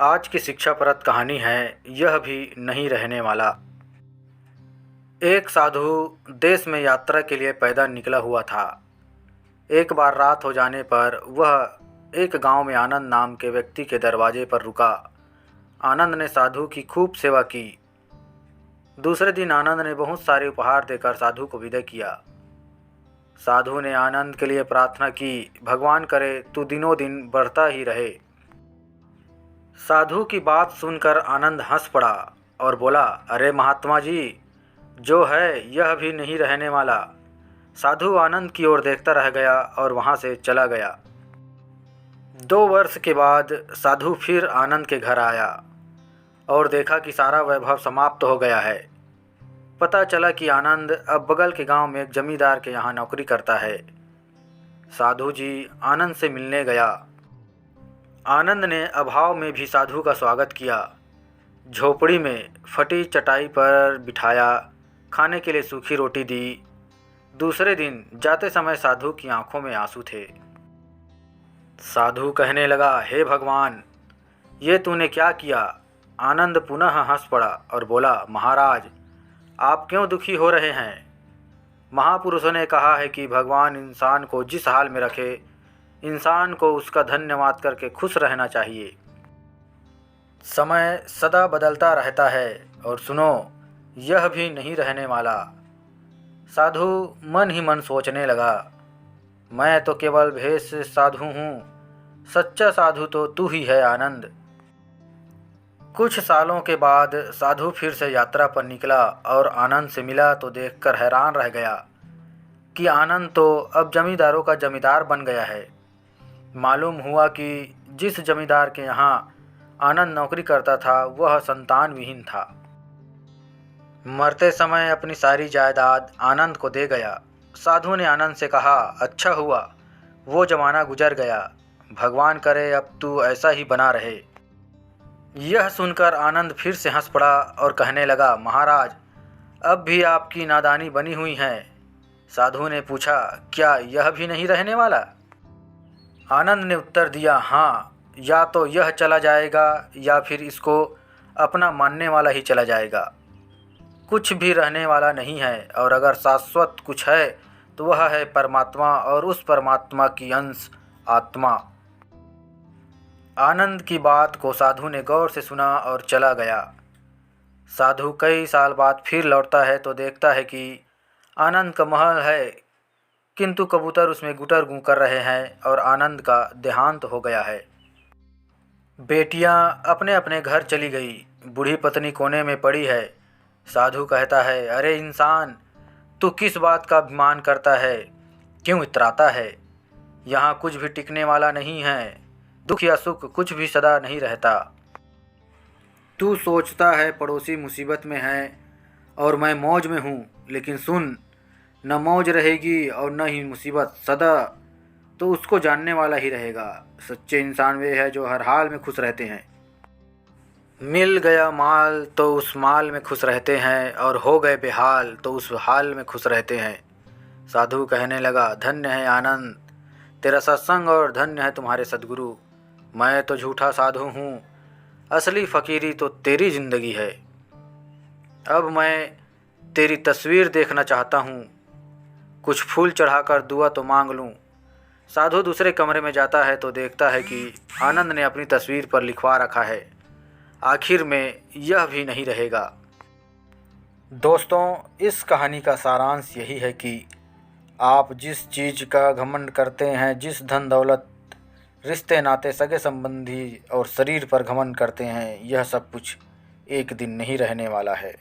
आज की शिक्षाप्रद कहानी है यह भी नहीं रहने वाला। एक साधु देश में यात्रा के लिए पैदल निकला हुआ था। एक बार रात हो जाने पर वह एक गांव में आनंद नाम के व्यक्ति के दरवाजे पर रुका। आनंद ने साधु की खूब सेवा की। दूसरे दिन आनंद ने बहुत सारे उपहार देकर साधु को विदा किया। साधु ने आनंद के लिए प्रार्थना की, भगवान करे तू दिनों दिन बढ़ता ही रहे। साधु की बात सुनकर आनंद हंस पड़ा और बोला, अरे महात्मा जी, जो है यह भी नहीं रहने वाला। साधु आनंद की ओर देखता रह गया और वहां से चला गया। 2 वर्ष के बाद साधु फिर आनंद के घर आया और देखा कि सारा वैभव समाप्त हो गया है। पता चला कि आनंद अब बगल के गांव में एक जमींदार के यहाँ नौकरी करता है। साधु जी आनंद से मिलने गया। आनंद ने अभाव में भी साधु का स्वागत किया। झोपड़ी में फटी चटाई पर बिठाया, खाने के लिए सूखी रोटी दी। दूसरे दिन जाते समय साधु की आंखों में आंसू थे। साधु कहने लगा, हे भगवान, ये तूने क्या किया? आनंद पुनः हंस पड़ा और बोला, महाराज, आप क्यों दुखी हो रहे हैं? महापुरुषों ने कहा है कि भगवान इंसान को जिस हाल में रखे, इंसान को उसका धन्यवाद करके खुश रहना चाहिए। समय सदा बदलता रहता है और सुनो, यह भी नहीं रहने वाला। साधु मन ही मन सोचने लगा, मैं तो केवल भेष से साधु हूँ, सच्चा साधु तो तू ही है आनंद। कुछ सालों के बाद साधु फिर से यात्रा पर निकला और आनंद से मिला तो देखकर हैरान रह गया कि आनंद तो अब जमींदारों का जमींदार बन गया है। मालूम हुआ कि जिस जमींदार के यहाँ आनंद नौकरी करता था वह संतान विहीन था। मरते समय अपनी सारी जायदाद आनंद को दे गया। साधु ने आनंद से कहा, अच्छा हुआ, वो जमाना गुजर गया। भगवान करे अब तू ऐसा ही बना रहे। यह सुनकर आनंद फिर से हंस पड़ा और कहने लगा, महाराज, अब भी आपकी नादानी बनी हुई है। साधु ने पूछा, क्या यह भी नहीं रहने वाला? आनंद ने उत्तर दिया, हाँ, या तो यह चला जाएगा या फिर इसको अपना मानने वाला ही चला जाएगा। कुछ भी रहने वाला नहीं है, और अगर शाश्वत कुछ है तो वह है परमात्मा और उस परमात्मा की अंश आत्मा। आनंद की बात को साधु ने गौर से सुना और चला गया। साधु कई साल बाद फिर लौटता है तो देखता है कि आनंद का महल है, किंतु कबूतर उसमें गुटर गूं कर रहे हैं और आनंद का देहांत हो गया है। बेटियां अपने अपने घर चली गई, बूढ़ी पत्नी कोने में पड़ी है। साधु कहता है, अरे इंसान, तू किस बात का अभिमान करता है? क्यों इतराता है? यहाँ कुछ भी टिकने वाला नहीं है। दुख या सुख कुछ भी सदा नहीं रहता। तू सोचता है पड़ोसी मुसीबत में है और मैं मौज में हूँ, लेकिन सुन, न मौज रहेगी और न ही मुसीबत, सदा तो उसको जानने वाला ही रहेगा। सच्चे इंसान वे है जो हर हाल में खुश रहते हैं। मिल गया माल तो उस माल में खुश रहते हैं, और हो गए बेहाल तो उस हाल में खुश रहते हैं। साधु कहने लगा, धन्य है आनंद तेरा सत्संग और धन्य है तुम्हारे सद्गुरु। मैं तो झूठा साधु हूँ, असली फ़कीरी तो तेरी ज़िंदगी है। अब मैं तेरी तस्वीर देखना चाहता हूँ, कुछ फूल चढ़ाकर दुआ तो मांग लूँ। साधु दूसरे कमरे में जाता है तो देखता है कि आनंद ने अपनी तस्वीर पर लिखवा रखा है, आखिर में यह भी नहीं रहेगा। दोस्तों, इस कहानी का सारांश यही है कि आप जिस चीज़ का घमंड करते हैं, जिस धन दौलत, रिश्ते नाते, सगे संबंधी और शरीर पर घमंड करते हैं, यह सब कुछ एक दिन नहीं रहने वाला है।